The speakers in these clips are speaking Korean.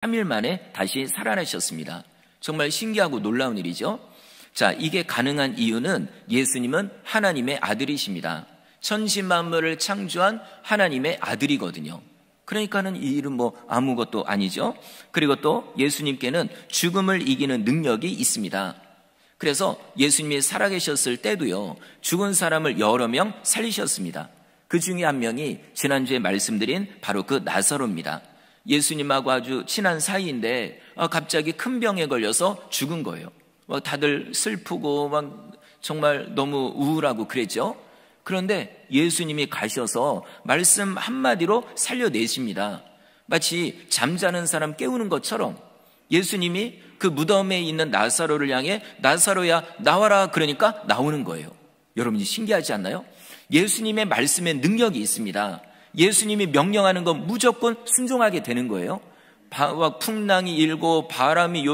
3일 만에 다시 살아나셨습니다. 정말 신기하고 놀라운 일이죠. 자, 이게 가능한 이유는 예수님은 하나님의 아들이십니다. 천지만물을 창조한 하나님의 아들이거든요. 그러니까는 이 일은 아무것도 아니죠. 그리고 또 예수님께는 죽음을 이기는 능력이 있습니다. 그래서 예수님이 살아계셨을 때도요, 죽은 사람을 여러 명 살리셨습니다. 그 중에 한 명이 지난주에 말씀드린 바로 그 나사로입니다. 예수님하고 아주 친한 사이인데 갑자기 큰 병에 걸려서 죽은 거예요. 다들 슬프고 정말 너무 우울하고 그랬죠. 그런데 예수님이 가셔서 말씀 한마디로 살려내십니다. 마치 잠자는 사람 깨우는 것처럼 예수님이 그 무덤에 있는 나사로를 향해 나사로야 나와라 그러니까 나오는 거예요. 여러분이 신기하지 않나요? 예수님의 말씀에 능력이 있습니다. 예수님이 명령하는 건 무조건 순종하게 되는 거예요. 풍랑이 일고 바람이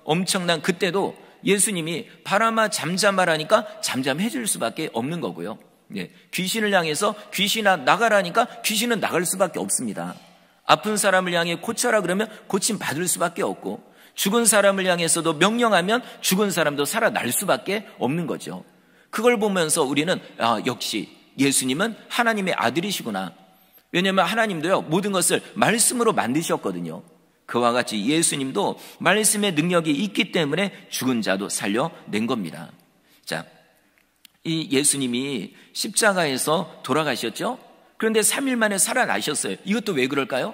엄청난 그때도 예수님이 바람아 잠잠하라니까 잠잠해질 수밖에 없는 거고요. 귀신을 향해서 귀신아 나가라니까 귀신은 나갈 수밖에 없습니다. 아픈 사람을 향해 고쳐라 그러면 고침 받을 수밖에 없고, 죽은 사람을 향해서도 명령하면 죽은 사람도 살아날 수밖에 없는 거죠. 그걸 보면서 우리는 역시 예수님은 하나님의 아들이시구나. 왜냐하면 하나님도요, 모든 것을 말씀으로 만드셨거든요. 그와 같이 예수님도 말씀의 능력이 있기 때문에 죽은 자도 살려낸 겁니다. 자, 이 예수님이 십자가에서 돌아가셨죠? 그런데 3일 만에 살아나셨어요. 이것도 왜 그럴까요?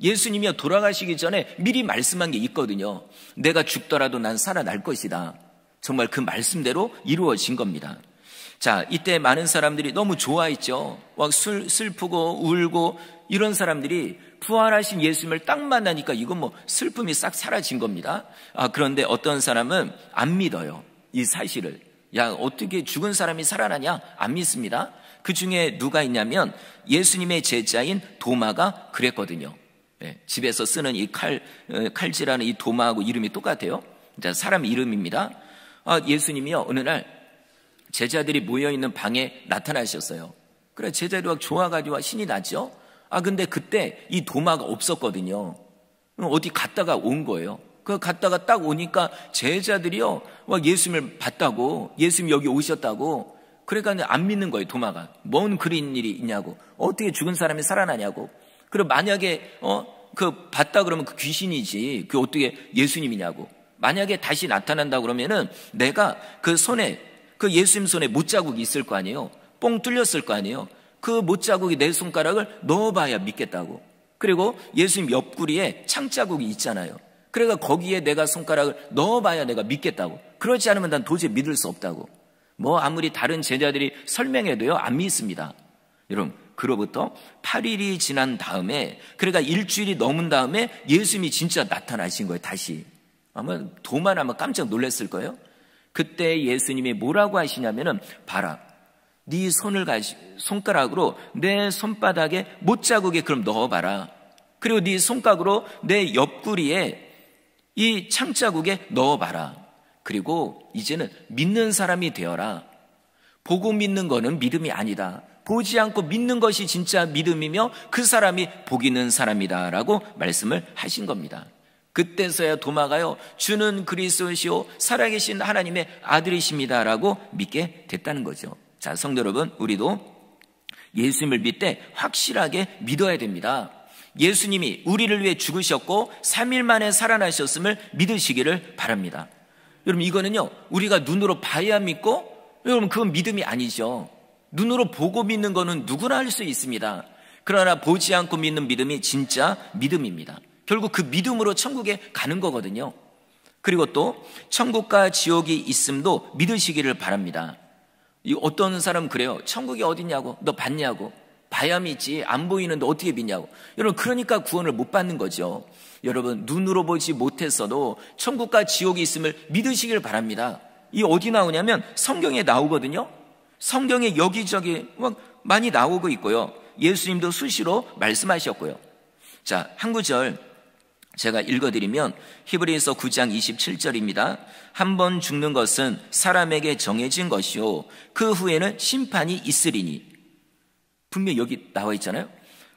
예수님이 돌아가시기 전에 미리 말씀한 게 있거든요. 내가 죽더라도 난 살아날 것이다. 정말 그 말씀대로 이루어진 겁니다. 자, 이때 많은 사람들이 너무 좋아했죠. 슬프고 울고 이런 사람들이 부활하신 예수님을 딱 만나니까 이건 슬픔이 싹 사라진 겁니다. 그런데 어떤 사람은 안 믿어요. 이 사실을. 야, 어떻게 죽은 사람이 살아나냐? 안 믿습니다. 그 중에 누가 있냐면 예수님의 제자인 도마가 그랬거든요. 집에서 쓰는 이 칼질하는 이 도마하고 이름이 똑같아요. 자, 사람 이름입니다. 예수님이요, 어느 날 제자들이 모여있는 방에 나타나셨어요. 그래, 제자들이 막 좋아가지고 신이 났죠. 근데 그때 이 도마가 없었거든요. 어디 갔다가 온 거예요. 그 갔다가 딱 오니까 제자들이요, 예수님을 봤다고, 예수님 여기 오셨다고. 그러니까 안 믿는 거예요, 도마가. 뭔 그런 일이 있냐고. 어떻게 죽은 사람이 살아나냐고. 그리고 만약에 봤다 그러면 그 귀신이지, 그 어떻게 예수님이냐고. 만약에 다시 나타난다 그러면은 내가 그 손에, 그 예수님 손에 못자국이 있을 거 아니에요. 뻥 뚫렸을 거 아니에요. 그 못자국이 내 손가락을 넣어봐야 믿겠다고. 그리고 예수님 옆구리에 창자국이 있잖아요. 그러니까 거기에 내가 손가락을 넣어봐야 내가 믿겠다고. 그렇지 않으면 난 도저히 믿을 수 없다고. 아무리 다른 제자들이 설명해도요, 안 믿습니다. 여러분, 그로부터 8일이 지난 다음에, 그러니까 일주일이 넘은 다음에 예수님이 진짜 나타나신 거예요, 다시. 도마는 아마 깜짝 놀랐을 거예요. 그때 예수님이 뭐라고 하시냐면은, 봐라, 네 손가락으로 내 손바닥에 못자국에 그럼 넣어봐라. 그리고 네 손가락으로 내 옆구리에 이 창자국에 넣어봐라. 그리고 이제는 믿는 사람이 되어라. 보고 믿는 거는 믿음이 아니다. 보지 않고 믿는 것이 진짜 믿음이며 그 사람이 복 있는 사람이다 라고 말씀을 하신 겁니다. 그때서야 도마가요, 주는 그리스도시요 살아계신 하나님의 아들이십니다 라고 믿게 됐다는 거죠. 자, 성도 여러분, 우리도 예수님을 믿을 때 확실하게 믿어야 됩니다. 예수님이 우리를 위해 죽으셨고 3일 만에 살아나셨음을 믿으시기를 바랍니다. 여러분, 이거는요, 우리가 눈으로 봐야 믿고, 여러분, 그건 믿음이 아니죠. 눈으로 보고 믿는 거는 누구나 할 수 있습니다. 그러나 보지 않고 믿는 믿음이 진짜 믿음입니다. 결국 그 믿음으로 천국에 가는 거거든요. 그리고 또 천국과 지옥이 있음도 믿으시기를 바랍니다. 어떤 사람은 그래요. 천국이 어디냐고, 너 봤냐고. 봐야 믿지, 안 보이는데 어떻게 믿냐고. 여러분, 그러니까 구원을 못 받는 거죠. 여러분, 눈으로 보지 못했어도 천국과 지옥이 있음을 믿으시길 바랍니다. 이 어디 나오냐면 성경에 나오거든요. 성경에 여기저기 많이 나오고 있고요. 예수님도 수시로 말씀하셨고요. 자, 한 구절 제가 읽어드리면 히브리서 9장 27절입니다. 한 번 죽는 것은 사람에게 정해진 것이요 그 후에는 심판이 있으리니. 분명히 여기 나와 있잖아요.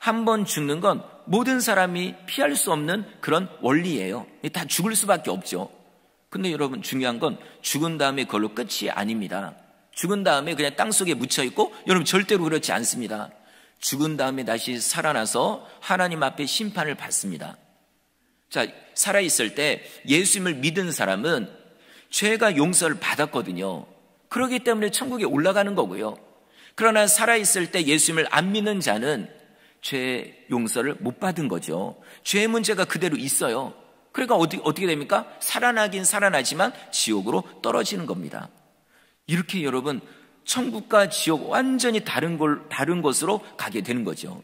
한 번 죽는 건 모든 사람이 피할 수 없는 그런 원리예요. 다 죽을 수밖에 없죠. 근데 여러분, 중요한 건 죽은 다음에 그걸로 끝이 아닙니다. 죽은 다음에 그냥 땅속에 묻혀있고, 여러분 절대로 그렇지 않습니다. 죽은 다음에 다시 살아나서 하나님 앞에 심판을 받습니다. 자, 살아있을 때 예수님을 믿은 사람은 죄가 용서를 받았거든요. 그렇기 때문에 천국에 올라가는 거고요. 그러나 살아있을 때 예수님을 안 믿는 자는 죄 용서를 못 받은 거죠. 죄의 문제가 그대로 있어요. 그러니까 어떻게 됩니까? 살아나긴 살아나지만 지옥으로 떨어지는 겁니다. 이렇게 여러분, 천국과 지옥 완전히 다른 곳으로 가게 되는 거죠.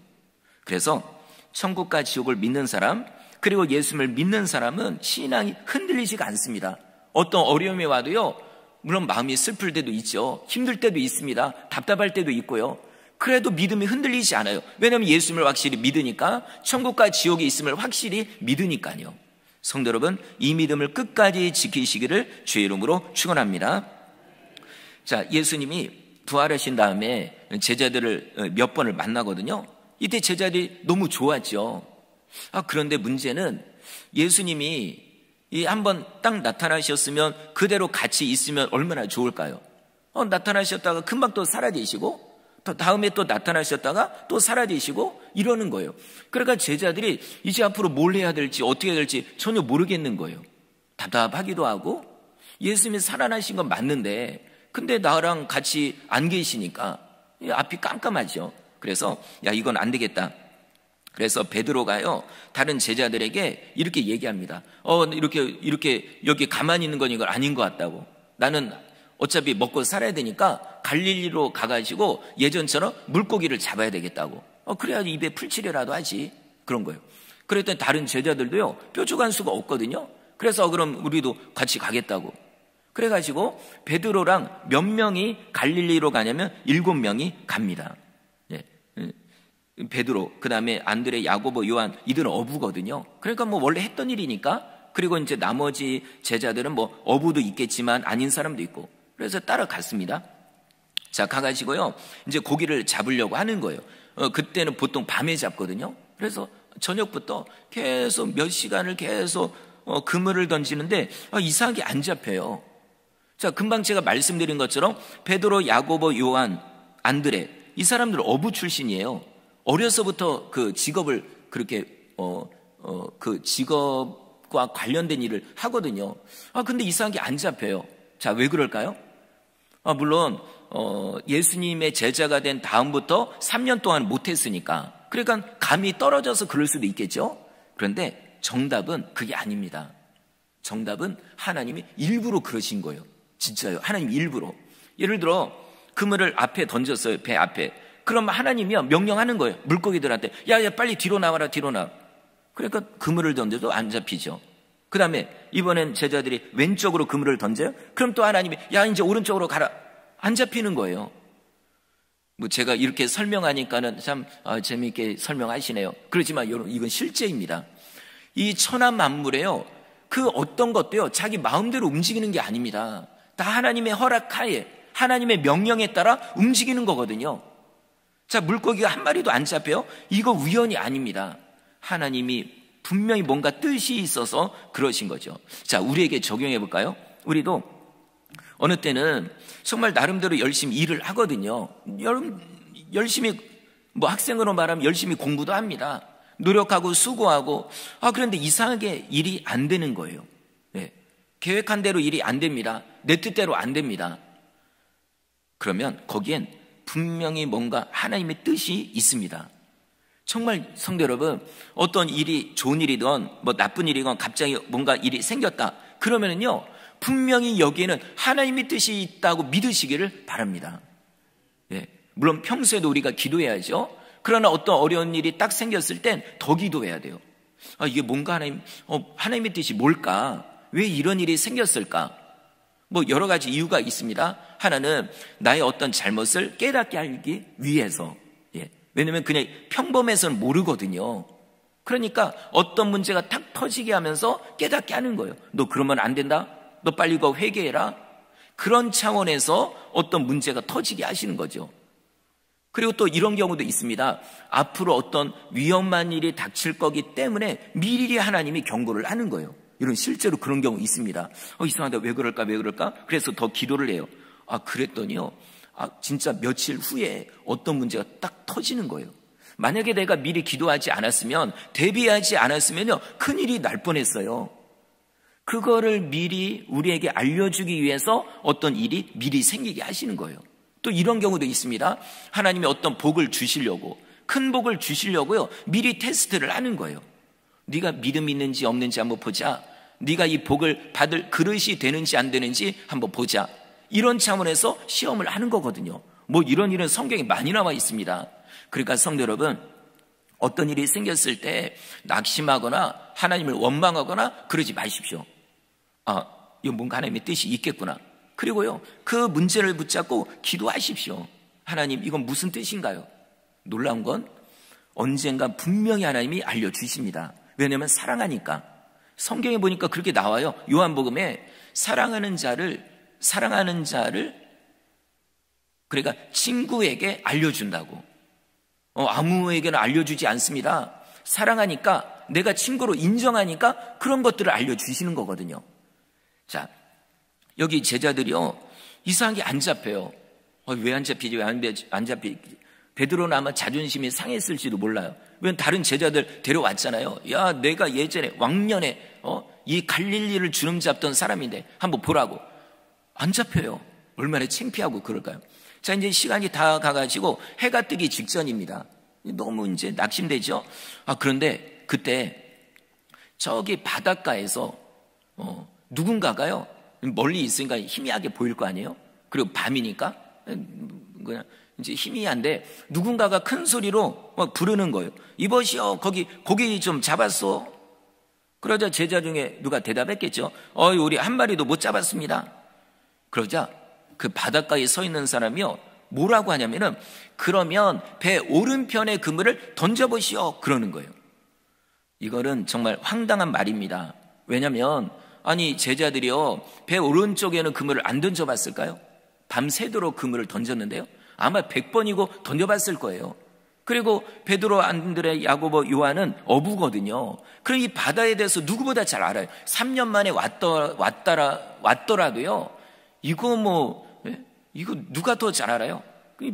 그래서 천국과 지옥을 믿는 사람, 그리고 예수님을 믿는 사람은 신앙이 흔들리지가 않습니다. 어떤 어려움이 와도요, 물론 마음이 슬플 때도 있죠. 힘들 때도 있습니다. 답답할 때도 있고요. 그래도 믿음이 흔들리지 않아요. 왜냐하면 예수님을 확실히 믿으니까, 천국과 지옥이 있음을 확실히 믿으니까요. 성도 여러분, 이 믿음을 끝까지 지키시기를 주의 이름으로 축원합니다. 자, 예수님이 부활하신 다음에 제자들을 몇 번을 만나거든요. 이때 제자들이 너무 좋았죠. 그런데 문제는 예수님이 한번 딱 나타나셨으면 그대로 같이 있으면 얼마나 좋을까요? 나타나셨다가 금방 또 사라지시고, 또 다음에 또 나타나셨다가 또 사라지시고 이러는 거예요. 그러니까 제자들이 이제 앞으로 뭘 해야 될지 어떻게 해야 될지 전혀 모르겠는 거예요. 답답하기도 하고, 예수님이 살아나신 건 맞는데 근데 나랑 같이 안 계시니까 앞이 깜깜하죠. 그래서 이건 안 되겠다. 그래서 베드로가요, 다른 제자들에게 이렇게 얘기합니다. 이렇게 여기 가만히 있는 건 이건 아닌 것 같다고. 나는 어차피 먹고 살아야 되니까 갈릴리로 가가지고 예전처럼 물고기를 잡아야 되겠다고. 그래야 입에 풀칠이라도 하지. 그런 거예요. 그랬더니 다른 제자들도요, 뾰족한 수가 없거든요. 그래서 그럼 우리도 같이 가겠다고. 그래가지고 베드로랑 몇 명이 갈릴리로 가냐면 7명이 갑니다. 베드로, 그 다음에 안드레, 야고보, 요한, 이들은 어부거든요. 그러니까 뭐 원래 했던 일이니까. 그리고 이제 나머지 제자들은 뭐 어부도 있겠지만 아닌 사람도 있고. 그래서 따라갔습니다. 자, 가가지고요, 이제 고기를 잡으려고 하는 거예요. 그때는 보통 밤에 잡거든요. 그래서 저녁부터 계속 몇 시간을 계속 그물을 던지는데 이상하게 안 잡혀요. 자, 금방 제가 말씀드린 것처럼 베드로, 야고보, 요한, 안드레, 이 사람들 어부 출신이에요. 어려서부터 그 직업을 그렇게 그 직업과 관련된 일을 하거든요. 근데 이상하게 안 잡혀요. 자, 왜 그럴까요? 물론 예수님의 제자가 된 다음부터 3년 동안 못했으니까, 그러니까 감이 떨어져서 그럴 수도 있겠죠. 그런데 정답은 그게 아닙니다. 정답은 하나님이 일부러 그러신 거예요. 진짜요. 하나님 일부러. 예를 들어 그물을 앞에 던졌어요. 배 앞에. 그럼 하나님이요, 명령하는 거예요. 물고기들한테 야 빨리 뒤로 나와라, 뒤로 나와. 그러니까 그물을 던져도 안 잡히죠. 그 다음에 이번엔 제자들이 왼쪽으로 그물을 던져요. 그럼 또 하나님이 이제 오른쪽으로 가라. 안 잡히는 거예요. 뭐 제가 이렇게 설명하니까는 참 재미있게 설명하시네요. 그렇지만 여러분, 이건 실제입니다. 이 천하 만물에요, 그 어떤 것도요, 자기 마음대로 움직이는 게 아닙니다. 다 하나님의 허락하에, 하나님의 명령에 따라 움직이는 거거든요. 자, 물고기가 한 마리도 안 잡혀요? 이거 우연이 아닙니다. 하나님이 분명히 뭔가 뜻이 있어서 그러신 거죠. 자, 우리에게 적용해 볼까요? 우리도 어느 때는 정말 나름대로 열심히 일을 하거든요. 여러분, 열심히, 뭐 학생으로 말하면 열심히 공부도 합니다. 노력하고 수고하고. 그런데 이상하게 일이 안 되는 거예요. 네. 계획한 대로 일이 안 됩니다. 내 뜻대로 안 됩니다. 그러면 거기엔 분명히 뭔가 하나님의 뜻이 있습니다. 정말 성도 여러분, 어떤 일이 좋은 일이든 뭐 나쁜 일이건 갑자기 뭔가 일이 생겼다. 그러면은요, 분명히 여기에는 하나님의 뜻이 있다고 믿으시기를 바랍니다. 예. 물론 평소에도 우리가 기도해야죠. 그러나 어떤 어려운 일이 딱 생겼을 땐 더 기도해야 돼요. 이게 뭔가 하나님의 뜻이 뭘까? 왜 이런 일이 생겼을까? 뭐 여러 가지 이유가 있습니다. 하나는 나의 어떤 잘못을 깨닫게 하기 위해서. 예. 왜냐면 그냥 평범해서는 모르거든요. 그러니까 어떤 문제가 탁 터지게 하면서 깨닫게 하는 거예요. 너 그러면 안 된다? 너 빨리 이거 회개해라. 그런 차원에서 어떤 문제가 터지게 하시는 거죠. 그리고 또 이런 경우도 있습니다. 앞으로 어떤 위험한 일이 닥칠 거기 때문에 미리 하나님이 경고를 하는 거예요. 이런 실제로 그런 경우 있습니다. 이상하다. 왜 그럴까? 그래서 더 기도를 해요. 그랬더니요. 진짜 며칠 후에 어떤 문제가 딱 터지는 거예요. 만약에 내가 미리 기도하지 않았으면, 대비하지 않았으면요, 큰일이 날 뻔했어요. 그거를 미리 우리에게 알려주기 위해서 어떤 일이 미리 생기게 하시는 거예요. 또 이런 경우도 있습니다. 하나님이 어떤 복을 주시려고, 큰 복을 주시려고요, 미리 테스트를 하는 거예요. 네가 믿음 있는지 없는지 한번 보자. 네가 이 복을 받을 그릇이 되는지 안 되는지 한번 보자. 이런 차원에서 시험을 하는 거거든요. 이런 일은 성경에 많이 나와 있습니다. 그러니까 성도 여러분, 어떤 일이 생겼을 때 낙심하거나 하나님을 원망하거나 그러지 마십시오. 이거 뭔가 하나님의 뜻이 있겠구나. 그리고요, 그 문제를 붙잡고 기도하십시오. 하나님, 이건 무슨 뜻인가요? 놀라운 건 언젠가 분명히 하나님이 알려주십니다. 왜냐하면 사랑하니까. 성경에 보니까 그렇게 나와요. 요한복음에 사랑하는 자를 그러니까 친구에게 알려준다고. 아무에게나 알려주지 않습니다. 사랑하니까, 내가 친구로 인정하니까 그런 것들을 알려주시는 거거든요. 자, 여기 제자들이요, 이상하게 안 잡혀요. 왜 안 잡히지? 왜 안 잡히지? 베드로는 아마 자존심이 상했을지도 몰라요. 왜냐면 다른 제자들 데려왔잖아요. 야, 내가 예전에 왕년에 이 갈릴리를 주름 잡던 사람인데 한번 보라고. 안 잡혀요. 얼마나 창피하고 그럴까요? 자, 이제 시간이 다 가가지고 해가 뜨기 직전입니다. 너무 이제 낙심되죠? 그런데 그때 저기 바닷가에서 누군가가요, 멀리 있으니까 희미하게 보일 거 아니에요? 그리고 밤이니까 그냥 이제 희미한데 누군가가 큰 소리로 막 부르는 거예요. 이보시오, 거기 고기 좀 잡았어. 그러자 제자 중에 누가 대답했겠죠. 우리 한 마리도 못 잡았습니다. 그러자 그 바닷가에 서 있는 사람이요, 뭐라고 하냐면은, 그러면 배 오른편에 그물을 던져보시오, 그러는 거예요. 이거는 정말 황당한 말입니다. 왜냐면 제자들이요, 배 오른쪽에는 그물을 안 던져봤을까요? 밤새도록 그물을 던졌는데요, 아마 100번이고 던져봤을 거예요. 그리고 베드로, 안드레, 야고보, 요한은 어부거든요. 그럼 이 바다에 대해서 누구보다 잘 알아요. 3년 만에 왔더라도요, 이거 누가 더 잘 알아요?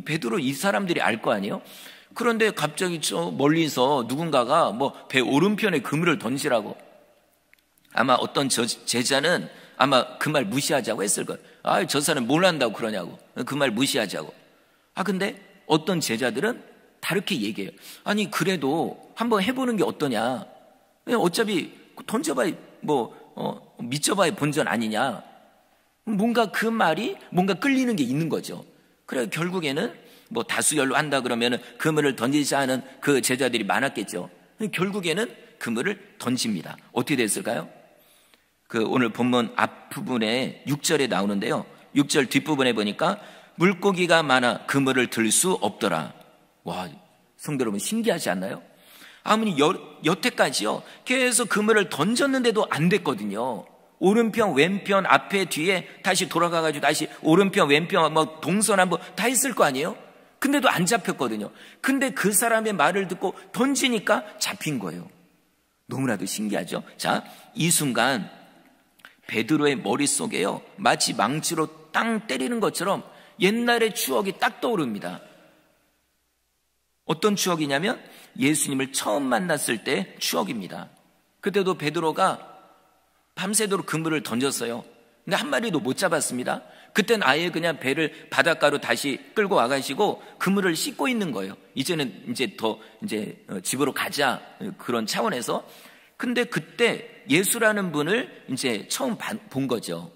베드로, 이 사람들이 알 거 아니에요? 그런데 갑자기 저 멀리서 누군가가 배 오른편에 그물을 던지라고. 아마 어떤 제자는 아마 그 말 무시하자고 했을 거예요. 저 사람 뭘 한다고 그러냐고. 그 말 무시하자고. 근데 어떤 제자들은 다르게 얘기해요. 그래도 한번 해보는 게 어떠냐. 어차피 던져봐야 믿져봐야 본전 아니냐. 뭔가 그 말이 뭔가 끌리는 게 있는 거죠. 그래 결국에는 다수결로 한다 그러면은 그물을 던지지 않은 그 제자들이 많았겠죠. 결국에는 그물을 던집니다. 어떻게 됐을까요? 오늘 본문 앞부분에 6절에 나오는데요, 6절 뒷부분에 보니까 물고기가 많아 그물을 들 수 없더라. 와, 성도 여러분, 신기하지 않나요? 아무리 여태까지요 계속 그물을 던졌는데도 안 됐거든요. 오른편 왼편 앞에 뒤에 다시 돌아가가지고 다시 오른편 왼편 동서남북 다 했을 거 아니에요? 근데도 안 잡혔거든요. 근데 그 사람의 말을 듣고 던지니까 잡힌 거예요. 너무나도 신기하죠? 자, 이 순간 베드로의 머릿속에요, 마치 망치로 땅 때리는 것처럼 옛날의 추억이 딱 떠오릅니다. 어떤 추억이냐면 예수님을 처음 만났을 때 추억입니다. 그때도 베드로가 밤새도록 그물을 던졌어요. 근데 한 마리도 못 잡았습니다. 그때는 아예 그냥 배를 바닷가로 다시 끌고 와가지고 그물을 씻고 있는 거예요. 이제는 집으로 가자, 그런 차원에서. 근데 그때 예수라는 분을 이제 처음 본 거죠.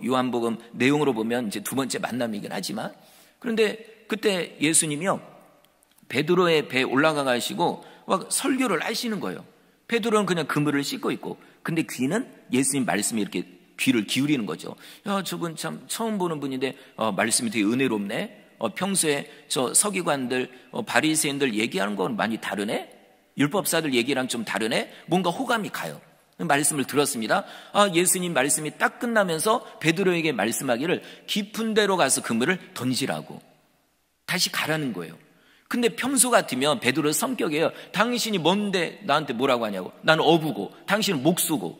요한복음 내용으로 보면 이제 두 번째 만남이긴 하지만, 그런데 그때 예수님이요, 베드로의 배에 올라가 가시고 막 설교를 하시는 거예요. 베드로는 그냥 그물을 씻고 있고, 근데 귀는 예수님 말씀에 이렇게 귀를 기울이는 거죠. 야, 저분 참 처음 보는 분인데 말씀이 되게 은혜롭네. 평소에 저 서기관들, 바리새인들 얘기하는 건 많이 다르네. 율법사들 얘기랑 좀 다르네. 뭔가 호감이 가요. 말씀을 들었습니다. 예수님 말씀이 딱 끝나면서 베드로에게 말씀하기를 깊은 데로 가서 그물을 던지라고. 다시 가라는 거예요. 근데 평소 같으면 베드로 성격이에요. 당신이 뭔데 나한테 뭐라고 하냐고. 나는 어부고 당신은 목수고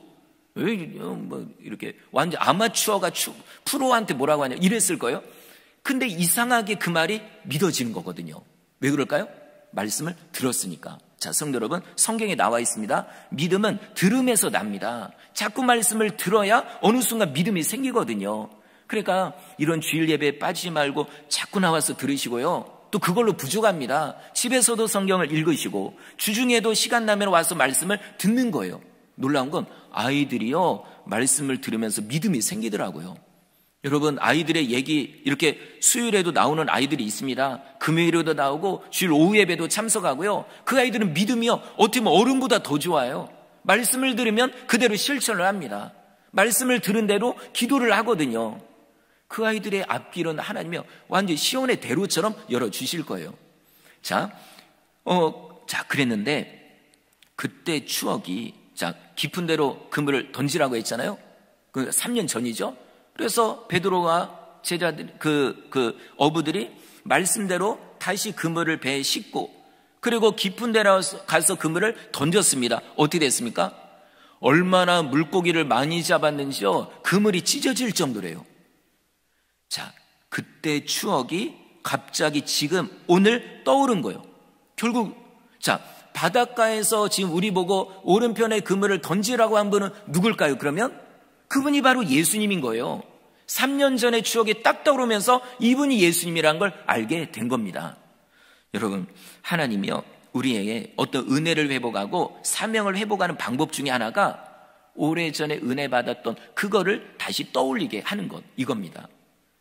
뭐 이렇게 완전 아마추어가 프로한테 뭐라고 하냐 이랬을 거예요. 근데 이상하게 그 말이 믿어지는 거거든요. 왜 그럴까요? 말씀을 들었으니까. 자, 성도 여러분, 성경에 나와 있습니다. 믿음은 들음에서 납니다. 자꾸 말씀을 들어야 어느 순간 믿음이 생기거든요. 그러니까 이런 주일 예배에 빠지지 말고 자꾸 나와서 들으시고요. 또 그걸로 부족합니다. 집에서도 성경을 읽으시고 주중에도 시간 나면 와서 말씀을 듣는 거예요. 놀라운 건 아이들이요, 말씀을 들으면서 믿음이 생기더라고요. 여러분, 아이들의 얘기 이렇게 수요일에도 나오는 아이들이 있습니다. 금요일에도 나오고 주일 오후 예배도 참석하고요. 그 아이들은 믿음이요, 어떻게 보면 어른보다 더 좋아요. 말씀을 들으면 그대로 실천을 합니다. 말씀을 들은 대로 기도를 하거든요. 그 아이들의 앞길은 하나님이 완전히 시온의 대로처럼 열어주실 거예요. 자, 그랬는데 그때 추억이, 깊은 데로 그물을 던지라고 했잖아요. 그 3년 전이죠. 그래서 베드로와 제자들, 어부들이 말씀대로 다시 그물을 배에 싣고, 그리고 깊은 데 가서 그물을 던졌습니다. 어떻게 됐습니까? 얼마나 물고기를 많이 잡았는지요, 그물이 찢어질 정도래요. 자, 그때 추억이 갑자기 지금 오늘 떠오른 거예요. 결국, 바닷가에서 지금 우리 보고 오른편에 그물을 던지라고 한 분은 누굴까요? 그러면 그분이 바로 예수님인 거예요. 3년 전의 추억이 딱 떠오르면서 이분이 예수님이라는 걸 알게 된 겁니다. 여러분, 하나님이요, 우리에게 어떤 은혜를 회복하고 사명을 회복하는 방법 중에 하나가 오래전에 은혜 받았던 그거를 다시 떠올리게 하는 것, 이겁니다.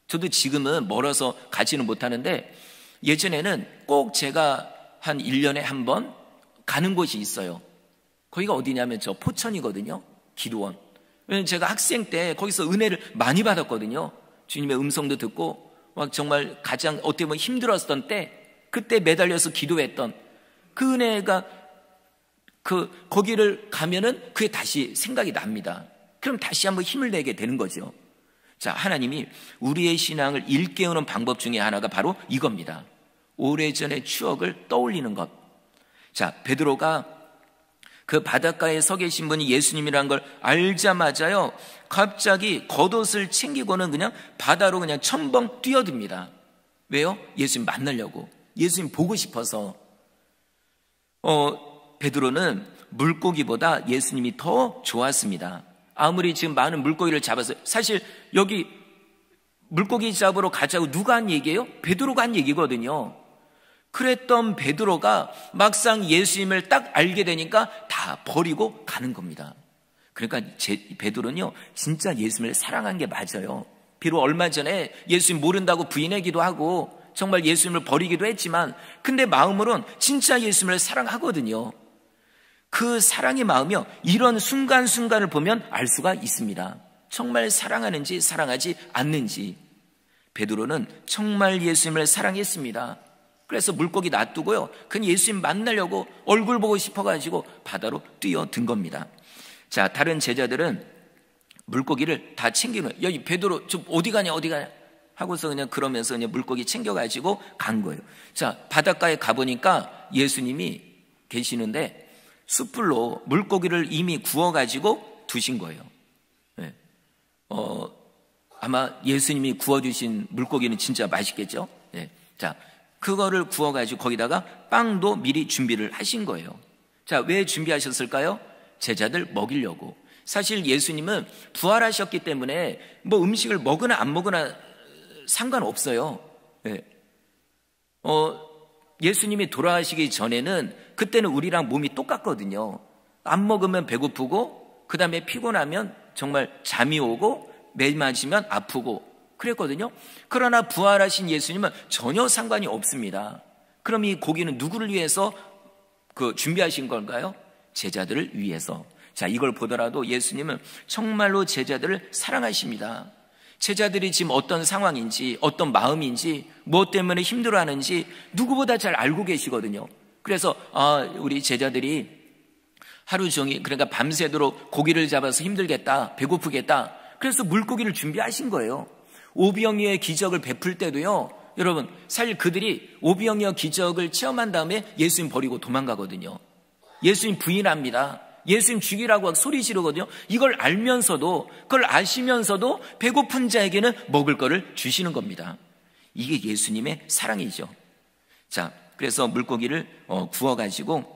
저도 지금은 멀어서 가지는 못하는데 예전에는 꼭 제가 한 1년에 한 번 가는 곳이 있어요. 거기가 어디냐면 저 포천이거든요. 기도원. 왜냐면 제가 학생 때 거기서 은혜를 많이 받았거든요. 주님의 음성도 듣고 막 정말 가장 어떻게 보면 힘들었던 때, 그때 매달려서 기도했던 그 은혜가 거기를 가면은 그게 다시 생각이 납니다. 그럼 다시 한번 힘을 내게 되는 거죠. 자, 하나님이 우리의 신앙을 일깨우는 방법 중에 하나가 바로 이겁니다. 오래전의 추억을 떠올리는 것. 자, 베드로가 그 바닷가에 서 계신 분이 예수님이라는 걸 알자마자요, 갑자기 겉옷을 챙기고는 그냥 바다로 그냥 첨벙 뛰어듭니다. 왜요? 예수님 만나려고. 예수님 보고 싶어서. 베드로는 물고기보다 예수님이 더 좋았습니다. 아무리 지금 많은 물고기를 잡았어요. 사실 여기 물고기 잡으러 가자고 누가 한 얘기예요? 베드로가 한 얘기거든요. 그랬던 베드로가 막상 예수님을 딱 알게 되니까 다 버리고 가는 겁니다. 그러니까 베드로는요, 진짜 예수님을 사랑한 게 맞아요. 비록 얼마 전에 예수님 모른다고 부인하기도 하고 정말 예수님을 버리기도 했지만, 근데 마음으로는 진짜 예수님을 사랑하거든요. 그 사랑의 마음이요, 이런 순간순간을 보면 알 수가 있습니다. 정말 사랑하는지 사랑하지 않는지. 베드로는 정말 예수님을 사랑했습니다. 그래서 물고기 놔두고요, 그냥 예수님 만나려고 얼굴 보고 싶어가지고 바다로 뛰어든 겁니다. 자, 다른 제자들은 물고기를 다 챙기는, 여기 베드로 좀 어디 가냐 하고서 그냥 그러면서 그냥 물고기 챙겨가지고 간 거예요. 자, 바닷가에 가보니까 예수님이 계시는데 숯불로 물고기를 이미 구워가지고 두신 거예요. 네. 아마 예수님이 구워주신 물고기는 진짜 맛있겠죠? 네. 자, 그거를 구워가지고 거기다가 빵도 미리 준비를 하신 거예요. 자, 왜 준비하셨을까요? 제자들 먹이려고. 사실 예수님은 부활하셨기 때문에 뭐 음식을 먹으나 안 먹으나 상관없어요. 네. 예수님이 돌아가시기 전에는 그때는 우리랑 몸이 똑같거든요. 안 먹으면 배고프고, 그 다음에 피곤하면 정말 잠이 오고, 매 맞으면 아프고 그랬거든요. 그러나 부활하신 예수님은 전혀 상관이 없습니다. 그럼 이 고기는 누구를 위해서 준비하신 건가요? 제자들을 위해서. 자, 이걸 보더라도 예수님은 정말로 제자들을 사랑하십니다. 제자들이 지금 어떤 상황인지, 어떤 마음인지, 무엇 때문에 힘들어하는지 누구보다 잘 알고 계시거든요. 그래서 우리 제자들이 하루 종일, 그러니까 밤새도록 고기를 잡아서 힘들겠다, 배고프겠다, 그래서 물고기를 준비하신 거예요. 오병이어의 기적을 베풀 때도요, 여러분, 사실 그들이 오병이어 기적을 체험한 다음에 예수님 버리고 도망가거든요. 예수님 부인합니다. 예수님 죽이라고 소리 지르거든요. 이걸 알면서도, 그걸 아시면서도 배고픈 자에게는 먹을 거를 주시는 겁니다. 이게 예수님의 사랑이죠. 자, 그래서 물고기를 구워가지고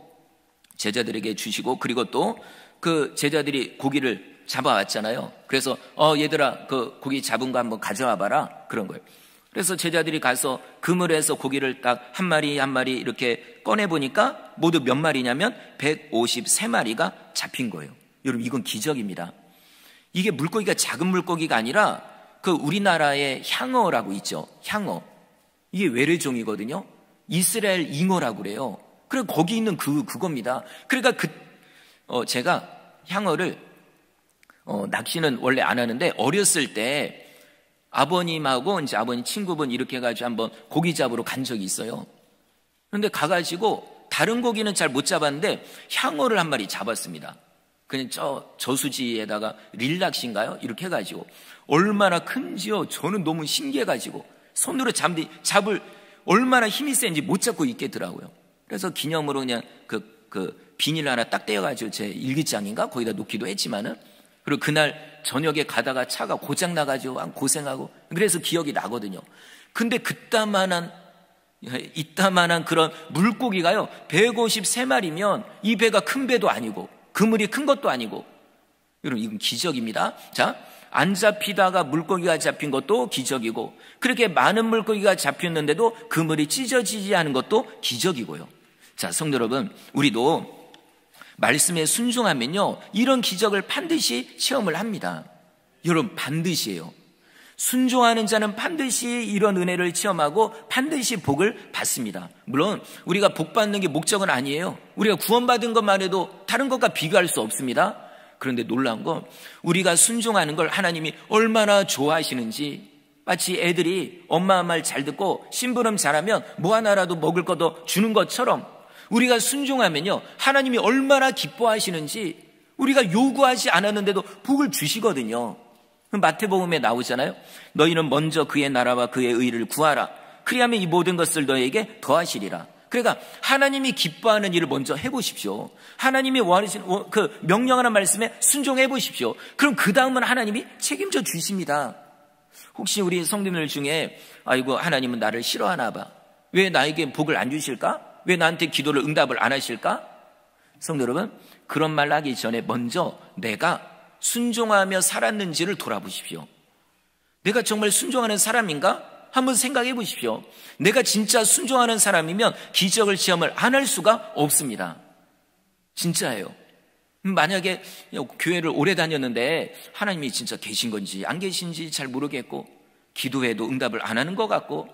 제자들에게 주시고, 그리고 또 그 제자들이 고기를 잡아왔잖아요. 그래서 얘들아, 그 고기 잡은 거 한번 가져와 봐라, 그런 거예요. 그래서 제자들이 가서 그물에서 고기를 딱 한 마리 한 마리 이렇게 꺼내보니까 모두 몇 마리냐면 153마리가 잡힌 거예요. 여러분, 이건 기적입니다. 이게 물고기가 작은 물고기가 아니라 그 우리나라의 향어라고 있죠. 향어. 이게 외래종이거든요. 이스라엘 잉어라고 그래요. 그래, 거기 있는 그겁니다. 그러니까 제가 향어를 낚시는 원래 안 하는데 어렸을 때 아버님하고 이제 아버님 친구분 이렇게 해가지고 한번 고기 잡으러 간 적이 있어요. 그런데 가가지고 다른 고기는 잘 못 잡았는데 향어를 한 마리 잡았습니다. 그냥 저수지에다가 릴낚시인가요? 이렇게 해가지고 얼마나 큰지요. 저는 너무 신기해가지고 손으로 잡을 얼마나 힘이 센지 못 잡고 있겠더라고요. 그래서 기념으로 그냥 그 비닐 하나 딱 떼어가지고 제 일기장인가 거기다 놓기도 했지만은, 그리고 그날 저녁에 가다가 차가 고장 나가지고 고생하고, 그래서 기억이 나거든요. 근데 이따만한 그런 물고기가요 153마리면 이 배가 큰 배도 아니고 그물이 큰 것도 아니고, 여러분, 이건 기적입니다. 자, 안 잡히다가 물고기가 잡힌 것도 기적이고, 그렇게 많은 물고기가 잡혔는데도 그물이 찢어지지 않은 것도 기적이고요. 자, 성도 여러분, 우리도 말씀에 순종하면요 이런 기적을 반드시 체험을 합니다. 여러분, 반드시예요. 순종하는 자는 반드시 이런 은혜를 체험하고 반드시 복을 받습니다. 물론 우리가 복 받는 게 목적은 아니에요. 우리가 구원받은 것만 해도 다른 것과 비교할 수 없습니다. 그런데 놀라운 건 우리가 순종하는 걸 하나님이 얼마나 좋아하시는지, 마치 애들이 엄마 말 잘 듣고 심부름 잘하면 뭐 하나라도 먹을 것도 주는 것처럼 우리가 순종하면요 하나님이 얼마나 기뻐하시는지, 우리가 요구하지 않았는데도 복을 주시거든요. 마태복음에 나오잖아요. 너희는 먼저 그의 나라와 그의 의를 구하라. 그리하면 이 모든 것을 너희에게 더하시리라. 그러니까 하나님이 기뻐하는 일을 먼저 해보십시오. 하나님이 원하시는 그 명령하는 말씀에 순종해 보십시오. 그럼 그 다음은 하나님이 책임져 주십니다. 혹시 우리 성도님들 중에 아이고, 하나님은 나를 싫어하나 봐, 왜 나에게 복을 안 주실까? 왜 나한테 기도를 응답을 안 하실까? 성도 여러분, 그런 말 하기 전에 먼저 내가 순종하며 살았는지를 돌아보십시오. 내가 정말 순종하는 사람인가? 한번 생각해 보십시오. 내가 진짜 순종하는 사람이면 기적을 체험을 안 할 수가 없습니다. 진짜예요. 만약에 교회를 오래 다녔는데 하나님이 진짜 계신 건지 안 계신지 잘 모르겠고, 기도해도 응답을 안 하는 것 같고,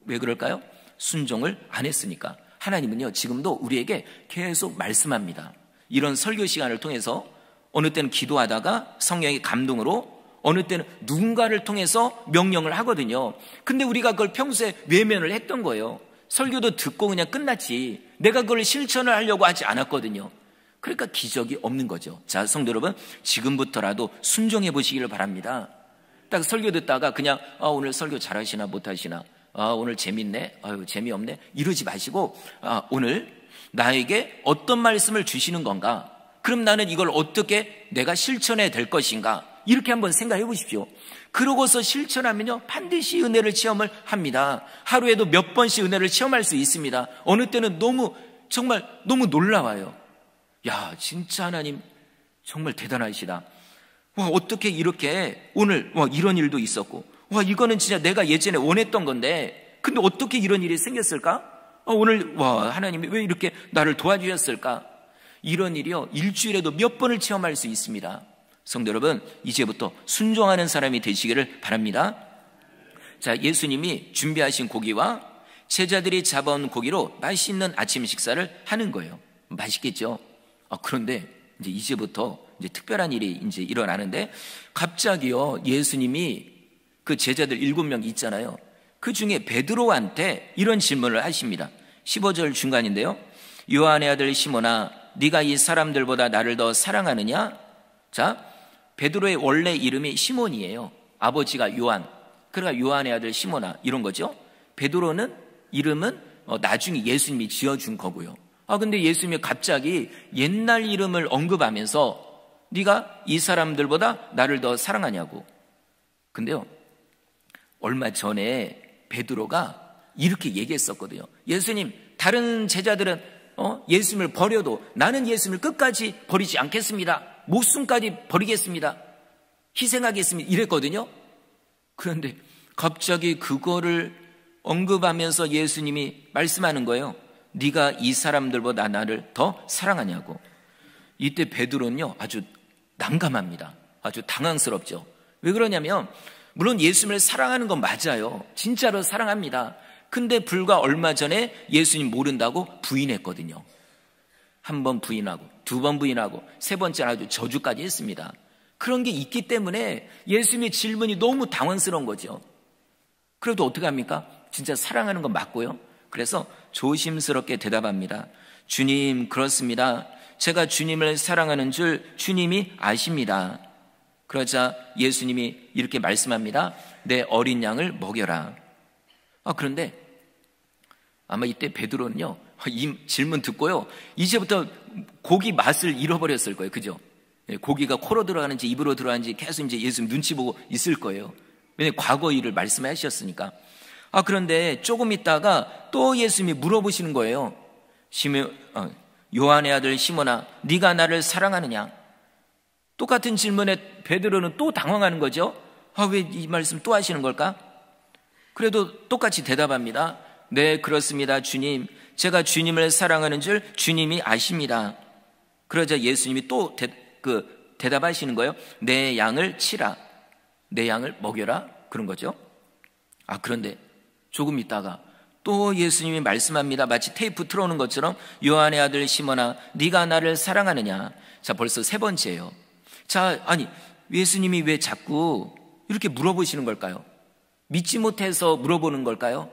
왜 그럴까요? 순종을 안 했으니까. 하나님은요 지금도 우리에게 계속 말씀합니다. 이런 설교 시간을 통해서 어느 때는 기도하다가 성령의 감동으로, 어느 때는 누군가를 통해서 명령을 하거든요. 근데 우리가 그걸 평소에 외면을 했던 거예요. 설교도 듣고 그냥 끝났지 내가 그걸 실천을 하려고 하지 않았거든요. 그러니까 기적이 없는 거죠. 자, 성도 여러분, 지금부터라도 순종해 보시기를 바랍니다. 딱 설교 듣다가 그냥 오늘 설교 잘하시나 못하시나, 오늘 재밌네, 재미없네, 이러지 마시고 오늘 나에게 어떤 말씀을 주시는 건가, 그럼 나는 이걸 어떻게 내가 실천해야 될 것인가, 이렇게 한번 생각해 보십시오. 그러고서 실천하면요 반드시 은혜를 체험을 합니다. 하루에도 몇 번씩 은혜를 체험할 수 있습니다. 어느 때는 정말 너무 놀라워요. 야, 진짜 하나님 정말 대단하시다. 와, 어떻게 이렇게 오늘 이런 일도 있었고, 와, 이거는 진짜 내가 예전에 원했던 건데 근데 어떻게 이런 일이 생겼을까? 오늘 하나님이 왜 이렇게 나를 도와주셨을까? 이런 일이요 일주일에도 몇 번을 체험할 수 있습니다. 성도 여러분, 이제부터 순종하는 사람이 되시기를 바랍니다. 자, 예수님이 준비하신 고기와 제자들이 잡아온 고기로 맛있는 아침 식사를 하는 거예요. 맛있겠죠? 그런데 이제부터 특별한 일이 일어나는데, 갑자기요 예수님이 그 제자들 7명 있잖아요. 그 중에 베드로한테 이런 질문을 하십니다. 15절 중간인데요. 요한의 아들 시몬아, 네가 이 사람들보다 나를 더 사랑하느냐? 자, 베드로의 원래 이름이 시몬이에요. 아버지가 요한, 그러니까 요한의 아들 시몬아, 이런 거죠. 베드로는 이름은 나중에 예수님이 지어준 거고요. 근데 예수님이 갑자기 옛날 이름을 언급하면서 네가 이 사람들보다 나를 더 사랑하냐고. 근데요, 얼마 전에 베드로가 이렇게 얘기했었거든요. 예수님, 다른 제자들은 예수님을 버려도 나는 예수님을 끝까지 버리지 않겠습니다. 목숨까지 버리겠습니다. 희생하겠습니다. 이랬거든요. 그런데 갑자기 그거를 언급하면서 예수님이 말씀하는 거예요. 네가 이 사람들보다 나를 더 사랑하냐고. 이때 베드로는요, 아주 난감합니다. 아주 당황스럽죠. 왜 그러냐면 물론 예수님을 사랑하는 건 맞아요. 진짜로 사랑합니다. 근데 불과 얼마 전에 예수님 모른다고 부인했거든요. 한 번 부인하고, 두 번 부인하고, 세 번째는 아주 저주까지 했습니다. 그런 게 있기 때문에 예수님의 질문이 너무 당황스러운 거죠. 그래도 어떻게 합니까? 진짜 사랑하는 건 맞고요. 그래서 조심스럽게 대답합니다. 주님, 그렇습니다. 제가 주님을 사랑하는 줄 주님이 아십니다. 그러자 예수님이 이렇게 말씀합니다. 내 어린 양을 먹여라. 그런데 아마 이때 베드로는요, 이 질문 듣고요, 이제부터 고기 맛을 잃어버렸을 거예요. 그죠? 고기가 코로 들어가는지 입으로 들어가는지 계속 이제 예수님 눈치 보고 있을 거예요. 왜냐하면 과거 일을 말씀하셨으니까. 그런데 조금 있다가 또 예수님이 물어보시는 거예요. 요한의 아들 시몬아, 네가 나를 사랑하느냐? 똑같은 질문에 베드로는 또 당황하는 거죠. 왜 이 말씀 또 하시는 걸까? 그래도 똑같이 대답합니다. 네, 그렇습니다, 주님. 제가 주님을 사랑하는 줄 주님이 아십니다. 그러자 예수님이 또 대답하시는 거예요. 내 양을 치라. 내 양을 먹여라. 그런 거죠. 그런데 조금 있다가 또 예수님이 말씀합니다. 마치 테이프 틀어오는 것처럼 요한의 아들 시몬아, 네가 나를 사랑하느냐? 자, 벌써 세 번째예요. 자, 아니 예수님이 왜 자꾸 이렇게 물어보시는 걸까요? 믿지 못해서 물어보는 걸까요?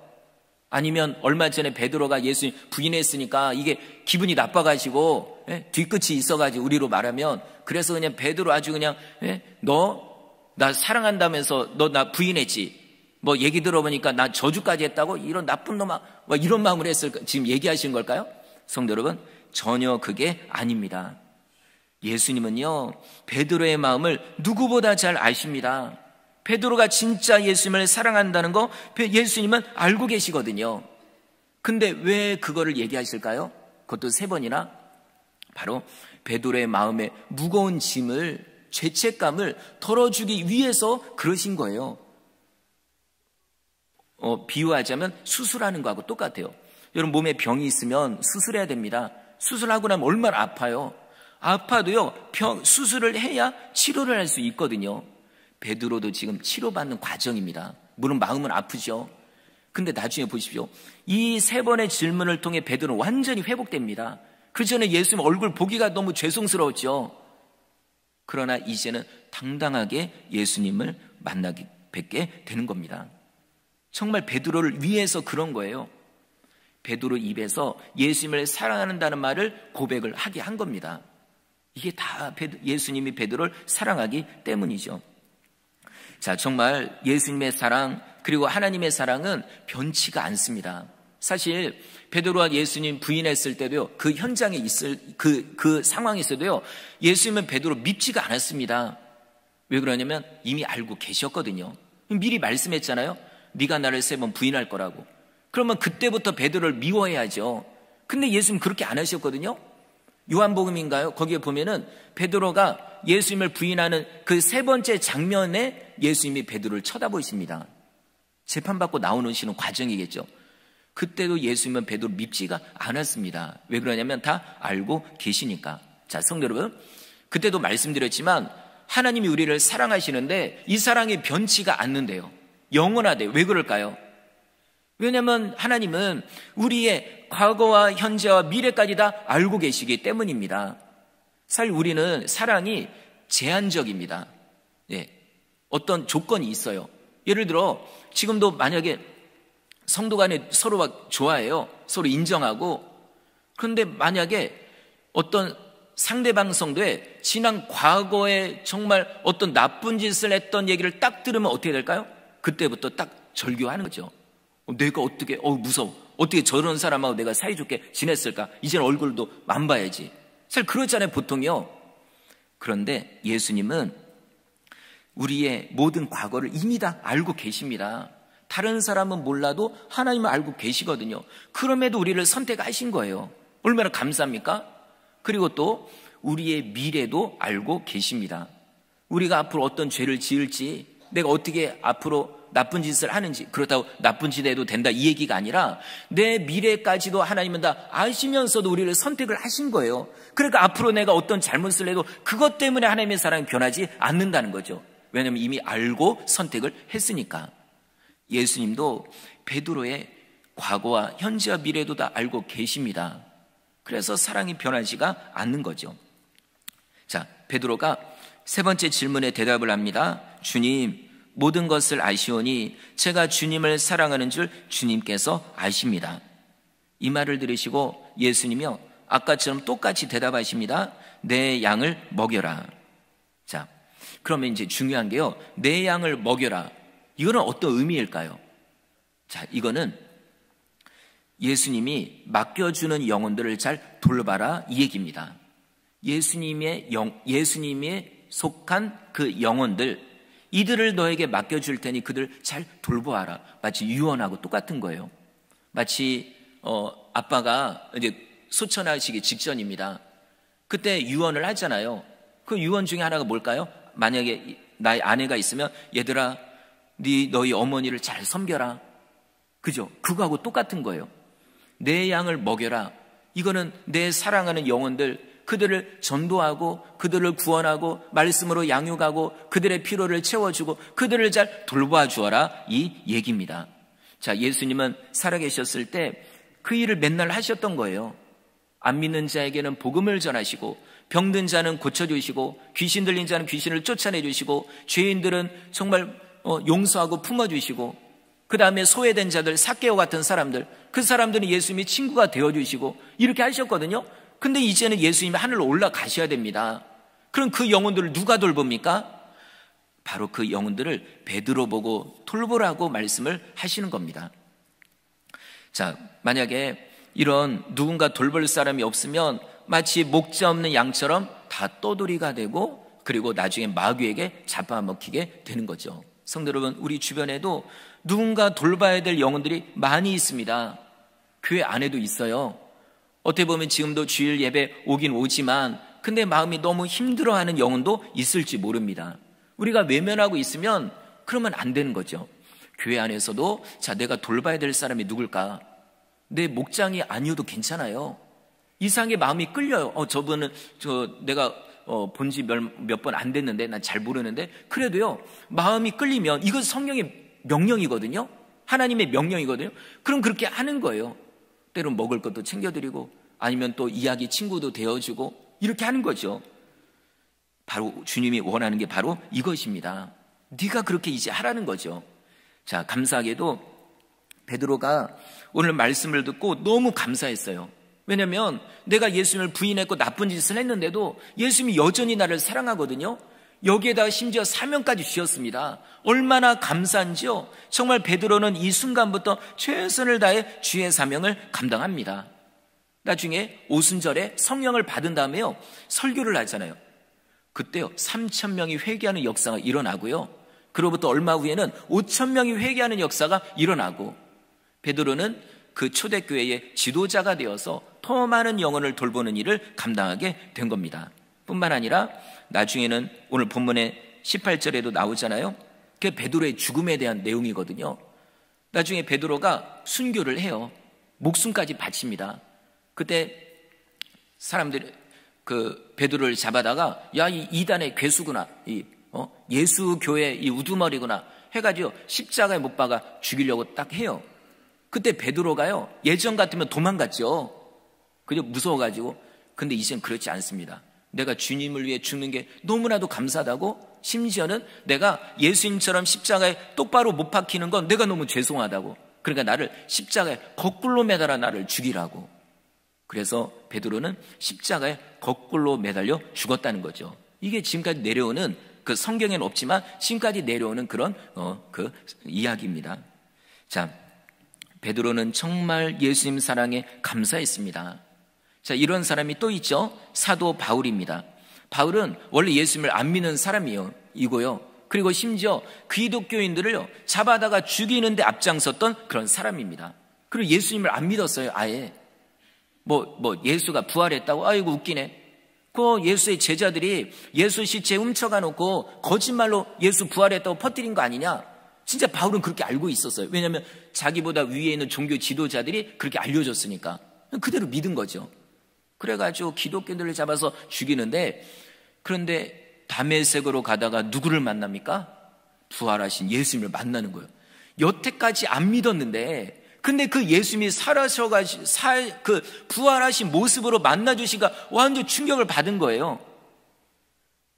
아니면 얼마 전에 베드로가 예수님 부인했으니까 이게 기분이 나빠가지고 뒤끝이 있어가지고 우리로 말하면 그래서 그냥 베드로 아주 그냥 너 나 사랑한다면서 너 나 부인했지? 뭐 얘기 들어보니까 나 저주까지 했다고? 이런 나쁜 놈아, 뭐 이런 마음을 했을까? 지금 얘기하시는 걸까요? 성도 여러분, 전혀 그게 아닙니다. 예수님은요, 베드로의 마음을 누구보다 잘 아십니다. 베드로가 진짜 예수님을 사랑한다는 거 예수님은 알고 계시거든요. 근데 왜 그거를 얘기하실까요? 그것도 세 번이나. 바로 베드로의 마음에 무거운 짐을, 죄책감을 덜어주기 위해서 그러신 거예요. 비유하자면 수술하는 거하고 똑같아요. 여러분, 몸에 병이 있으면 수술해야 됩니다. 수술하고 나면 얼마나 아파요. 아파도요, 수술을 해야 치료를 할 수 있거든요. 베드로도 지금 치료받는 과정입니다. 물론 마음은 아프죠. 근데 나중에 보십시오. 이 세 번의 질문을 통해 베드로는 완전히 회복됩니다. 그 전에 예수님 얼굴 보기가 너무 죄송스러웠죠. 그러나 이제는 당당하게 예수님을 만나게 뵙게 되는 겁니다. 정말 베드로를 위해서 그런 거예요. 베드로 입에서 예수님을 사랑한다는 말을 고백을 하게 한 겁니다. 이게 다 예수님이 베드로를 사랑하기 때문이죠. 자, 정말 예수님의 사랑 그리고 하나님의 사랑은 변치가 않습니다. 사실 베드로와 예수님 부인했을 때도요, 그 현장에 있을 그 상황에서도요, 예수님은 베드로 믿지가 않았습니다. 왜 그러냐면 이미 알고 계셨거든요. 미리 말씀했잖아요. 네가 나를 세 번 부인할 거라고. 그러면 그때부터 베드로를 미워해야죠. 근데 예수님 그렇게 안 하셨거든요. 요한복음인가요? 거기에 보면은 베드로가 예수님을 부인하는 그 세 번째 장면에 예수님이 베드로를 쳐다보십니다. 재판받고 나오시는 과정이겠죠. 그때도 예수님은 베드로 밉지가 않았습니다. 왜 그러냐면 다 알고 계시니까. 자, 성도 여러분, 그때도 말씀드렸지만 하나님이 우리를 사랑하시는데 이 사랑이 변치가 않는데요. 영원하대요. 왜 그럴까요? 왜냐하면 하나님은 우리의 과거와 현재와 미래까지 다 알고 계시기 때문입니다. 사실 우리는 사랑이 제한적입니다. 어떤 조건이 있어요. 예를 들어 지금도 만약에 성도 간에 서로가 좋아해요. 서로 인정하고. 그런데 만약에 어떤 상대방 성도의 지난 과거에 정말 어떤 나쁜 짓을 했던 얘기를 딱 들으면 어떻게 될까요? 그때부터 딱 절교하는 거죠. 내가 어떻게 무서워. 어떻게 저런 사람하고 내가 사이좋게 지냈을까? 이제는 얼굴도 안 봐야지. 사실 그렇잖아요, 보통요. 그런데 예수님은 우리의 모든 과거를 이미 다 알고 계십니다. 다른 사람은 몰라도 하나님은 알고 계시거든요. 그럼에도 우리를 선택하신 거예요. 얼마나 감사합니까? 그리고 또 우리의 미래도 알고 계십니다. 우리가 앞으로 어떤 죄를 지을지, 내가 어떻게 앞으로 나쁜 짓을 하는지, 그렇다고 나쁜 짓 해도 된다 이 얘기가 아니라 내 미래까지도 하나님은 다 아시면서도 우리를 선택을 하신 거예요. 그러니까 앞으로 내가 어떤 잘못을 해도 그것 때문에 하나님의 사랑이 변하지 않는다는 거죠. 왜냐하면 이미 알고 선택을 했으니까. 예수님도 베드로의 과거와 현재와 미래도 다 알고 계십니다. 그래서 사랑이 변하지가 않는 거죠. 자, 베드로가 세 번째 질문에 대답을 합니다. 주님, 모든 것을 아시오니 제가 주님을 사랑하는 줄 주님께서 아십니다. 이 말을 들으시고 예수님이요, 아까처럼 똑같이 대답하십니다. 내 양을 먹여라. 자, 그러면 이제 중요한 게요, 내 양을 먹여라. 이거는 어떤 의미일까요? 자, 이거는 예수님이 맡겨주는 영혼들을 잘 돌봐라 이 얘기입니다. 예수님의 속한 그 영혼들, 이들을 너에게 맡겨줄 테니 그들 잘 돌보아라. 마치 유언하고 똑같은 거예요. 마치 아빠가 이제 소천하시기 직전입니다. 그때 유언을 하잖아요. 그 유언 중에 하나가 뭘까요? 만약에 나의 아내가 있으면 얘들아, 너희 어머니를 잘 섬겨라. 그죠? 그거하고 똑같은 거예요. 내 양을 먹여라. 이거는 내 사랑하는 영혼들, 그들을 전도하고 그들을 구원하고 말씀으로 양육하고 그들의 필요를 채워주고 그들을 잘 돌봐 주어라 이 얘기입니다. 자, 예수님은 살아계셨을 때 그 일을 맨날 하셨던 거예요. 안 믿는 자에게는 복음을 전하시고 병든 자는 고쳐주시고 귀신 들린 자는 귀신을 쫓아내주시고 죄인들은 정말 용서하고 품어주시고, 그 다음에 소외된 자들, 삭개오 같은 사람들, 그 사람들은 예수님이 친구가 되어주시고 이렇게 하셨거든요. 근데 이제는 예수님이 하늘로 올라가셔야 됩니다. 그럼 그 영혼들을 누가 돌봅니까? 바로 그 영혼들을 베드로 보고 돌보라고 말씀을 하시는 겁니다. 자, 만약에 이런 누군가 돌볼 사람이 없으면 마치 목자 없는 양처럼 다 떠돌이가 되고, 그리고 나중에 마귀에게 잡아먹히게 되는 거죠. 성도 여러분, 우리 주변에도 누군가 돌봐야 될 영혼들이 많이 있습니다. 교회 안에도 있어요. 어떻게 보면 지금도 주일 예배 오긴 오지만 근데 마음이 너무 힘들어하는 영혼도 있을지 모릅니다. 우리가 외면하고 있으면 그러면 안 되는 거죠. 교회 안에서도 자, 내가 돌봐야 될 사람이 누굴까? 내 목장이 아니어도 괜찮아요. 이상하게 마음이 끌려요. 저분은 내가 본 지 몇 번 안 됐는데 난 잘 모르는데, 그래도요 마음이 끌리면 이건 성령의 명령이거든요. 하나님의 명령이거든요. 그럼 그렇게 하는 거예요. 때론 먹을 것도 챙겨드리고 아니면 또 이야기 친구도 되어주고 이렇게 하는 거죠. 바로 주님이 원하는 게 바로 이것입니다. 네가 그렇게 이제 하라는 거죠. 자, 감사하게도 베드로가 오늘 말씀을 듣고 너무 감사했어요. 왜냐하면 내가 예수님을 부인했고 나쁜 짓을 했는데도 예수님이 여전히 나를 사랑하거든요. 여기에다가 심지어 사명까지 주셨습니다. 얼마나 감사한지요. 정말 베드로는 이 순간부터 최선을 다해 주의 사명을 감당합니다. 나중에 오순절에 성령을 받은 다음에요 설교를 하잖아요. 그때요 3,000명이 회개하는 역사가 일어나고요, 그로부터 얼마 후에는 5,000명이 회개하는 역사가 일어나고, 베드로는 그 초대교회의 지도자가 되어서 더 많은 영혼을 돌보는 일을 감당하게 된 겁니다. 뿐만 아니라 나중에는 오늘 본문의 18절에도 나오잖아요. 그게 베드로의 죽음에 대한 내용이거든요. 나중에 베드로가 순교를 해요. 목숨까지 바칩니다. 그때 사람들이 그 베드로를 잡아다가 야, 이 이단의 괴수구나, 예수 교회 이 우두머리구나 해가지고 십자가에 못 박아 죽이려고 딱 해요. 그때 베드로가요 예전 같으면 도망갔죠. 그저 무서워가지고. 근데 이젠 그렇지 않습니다. 내가 주님을 위해 죽는 게 너무나도 감사하다고, 심지어는 내가 예수님처럼 십자가에 똑바로 못 박히는 건 내가 너무 죄송하다고, 그러니까 나를 십자가에 거꾸로 매달아 나를 죽이라고. 그래서 베드로는 십자가에 거꾸로 매달려 죽었다는 거죠. 이게 지금까지 내려오는, 그 성경에는 없지만 지금까지 내려오는 그런 그 이야기입니다. 자, 베드로는 정말 예수님 사랑에 감사했습니다. 자, 이런 사람이 또 있죠. 사도 바울입니다. 바울은 원래 예수님을 안 믿는 사람이고요. 그리고 심지어 기독교인들을 잡아다가 죽이는데 앞장섰던 그런 사람입니다. 그리고 예수님을 안 믿었어요. 아예 예수가 부활했다고 아이고 웃기네. 그 예수의 제자들이 예수 시체 훔쳐가 놓고 거짓말로 예수 부활했다고 퍼뜨린 거 아니냐. 진짜 바울은 그렇게 알고 있었어요. 왜냐하면 자기보다 위에 있는 종교 지도자들이 그렇게 알려줬으니까 그대로 믿은 거죠. 그래가지고 기독교인들을 잡아서 죽이는데, 그런데 다메섹으로 가다가 누구를 만납니까? 부활하신 예수님을 만나는 거예요. 여태까지 안 믿었는데 근데 그 예수님이 부활하신 모습으로 만나주시니까 완전 충격을 받은 거예요.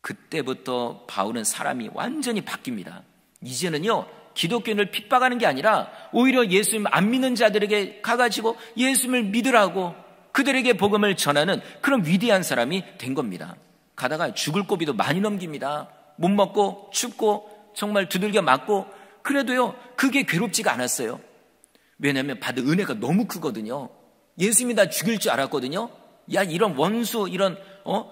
그때부터 바울은 사람이 완전히 바뀝니다. 이제는요, 기독교인을 핍박하는 게 아니라 오히려 예수님 안 믿는 자들에게 가가지고 예수님을 믿으라고 그들에게 복음을 전하는 그런 위대한 사람이 된 겁니다. 가다가 죽을 고비도 많이 넘깁니다. 못 먹고 춥고 정말 두들겨 맞고, 그래도요 그게 괴롭지가 않았어요. 왜냐하면 받은 은혜가 너무 크거든요. 예수님이 나 죽일 줄 알았거든요. 야, 이런 원수, 이런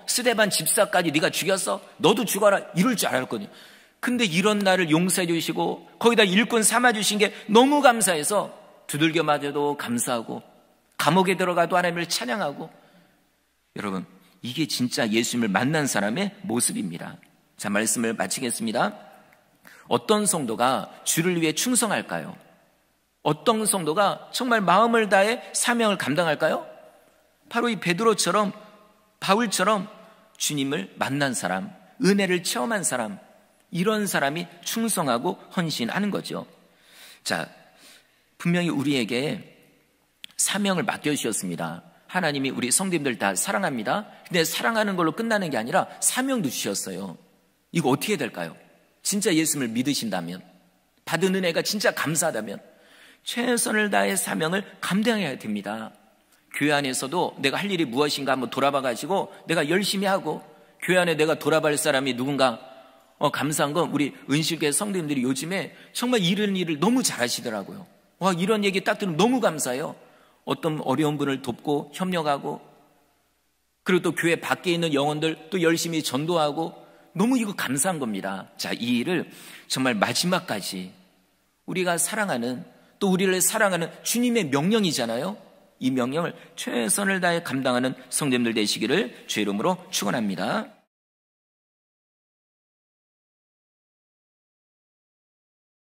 스데반 집사까지 네가 죽였어? 너도 죽어라, 이럴 줄 알았거든요. 근데 이런 나를 용서해 주시고 거기다 일꾼 삼아 주신 게 너무 감사해서 두들겨 맞아도 감사하고 감옥에 들어가도 하나님을 찬양하고. 여러분, 이게 진짜 예수님을 만난 사람의 모습입니다. 자, 말씀을 마치겠습니다. 어떤 성도가 주를 위해 충성할까요? 어떤 성도가 정말 마음을 다해 사명을 감당할까요? 바로 이 베드로처럼, 바울처럼 주님을 만난 사람, 은혜를 체험한 사람, 이런 사람이 충성하고 헌신하는 거죠. 자, 분명히 우리에게 사명을 맡겨주셨습니다. 하나님이 우리 성도님들 다 사랑합니다. 근데 사랑하는 걸로 끝나는 게 아니라 사명도 주셨어요. 이거 어떻게 될까요? 진짜 예수님을 믿으신다면, 받은 은혜가 진짜 감사하다면 최선을 다해 사명을 감당해야 됩니다. 교회 안에서도 내가 할 일이 무엇인가 한번 돌아봐가지고 내가 열심히 하고, 교회 안에 내가 돌아볼 사람이 누군가, 감사한 건 우리 은실교회 성도님들이 요즘에 정말 이런 일을 너무 잘하시더라고요. 와, 이런 얘기 딱 들으면 너무 감사해요. 어떤 어려운 분을 돕고 협력하고, 그리고 또 교회 밖에 있는 영혼들 또 열심히 전도하고, 너무 이거 감사한 겁니다. 자, 이 일을 정말 마지막까지 우리가 사랑하는, 또 우리를 사랑하는 주님의 명령이잖아요. 이 명령을 최선을 다해 감당하는 성도님들 되시기를 주의 이름으로 축원합니다.